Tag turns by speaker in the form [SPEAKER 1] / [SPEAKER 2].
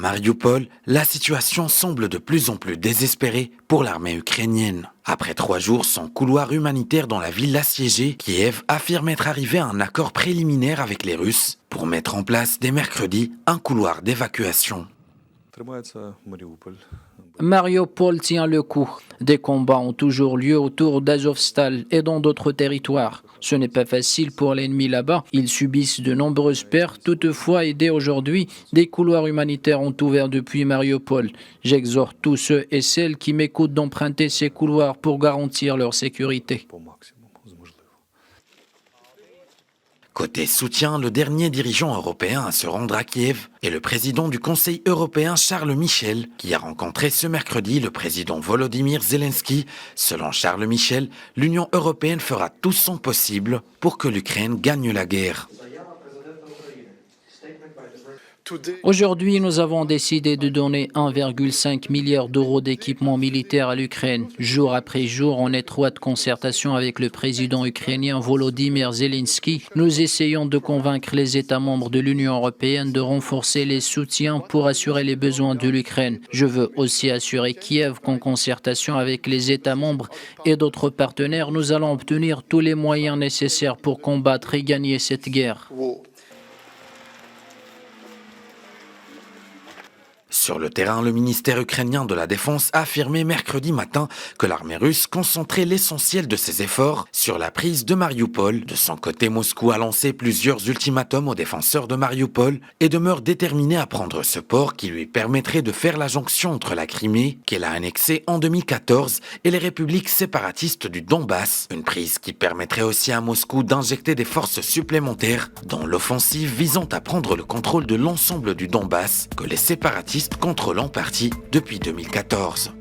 [SPEAKER 1] Mariupol, la situation semble de plus en plus désespérée pour l'armée ukrainienne. Après 3 jours sans couloir humanitaire dans la ville assiégée, Kiev affirme être arrivé à un accord préliminaire avec les Russes pour mettre en place dès mercredi un couloir d'évacuation.
[SPEAKER 2] Mariupol tient le coup. Des combats ont toujours lieu autour d'Azovstal et dans d'autres territoires. Ce n'est pas facile pour l'ennemi là-bas. Ils subissent de nombreuses pertes. Toutefois, dès aujourd'hui, des couloirs humanitaires ont ouvert depuis Mariupol. J'exhorte tous ceux et celles qui m'écoutent d'emprunter ces couloirs pour garantir leur sécurité.
[SPEAKER 1] Côté soutien, le dernier dirigeant européen à se rendre à Kiev est le président du Conseil européen Charles Michel, qui a rencontré ce mercredi le président Volodymyr Zelensky. Selon Charles Michel, l'Union européenne fera tout son possible pour que l'Ukraine gagne la guerre.
[SPEAKER 2] Aujourd'hui, nous avons décidé de donner 1,5 milliard d'euros d'équipements militaires à l'Ukraine. Jour après jour, en étroite concertation avec le président ukrainien Volodymyr Zelensky, nous essayons de convaincre les États membres de l'Union européenne de renforcer les soutiens pour assurer les besoins de l'Ukraine. Je veux aussi assurer Kiev qu'en concertation avec les États membres et d'autres partenaires, nous allons obtenir tous les moyens nécessaires pour combattre et gagner cette guerre.
[SPEAKER 1] Sur le terrain, le ministère ukrainien de la Défense a affirmé mercredi matin que l'armée russe concentrait l'essentiel de ses efforts sur la prise de Mariupol. De son côté, Moscou a lancé plusieurs ultimatums aux défenseurs de Mariupol et demeure déterminé à prendre ce port qui lui permettrait de faire la jonction entre la Crimée, qu'elle a annexée en 2014, et les républiques séparatistes du Donbass. Une prise qui permettrait aussi à Moscou d'injecter des forces supplémentaires dans l'offensive visant à prendre le contrôle de l'ensemble du Donbass que les séparatistes contrôlent en partie depuis 2014.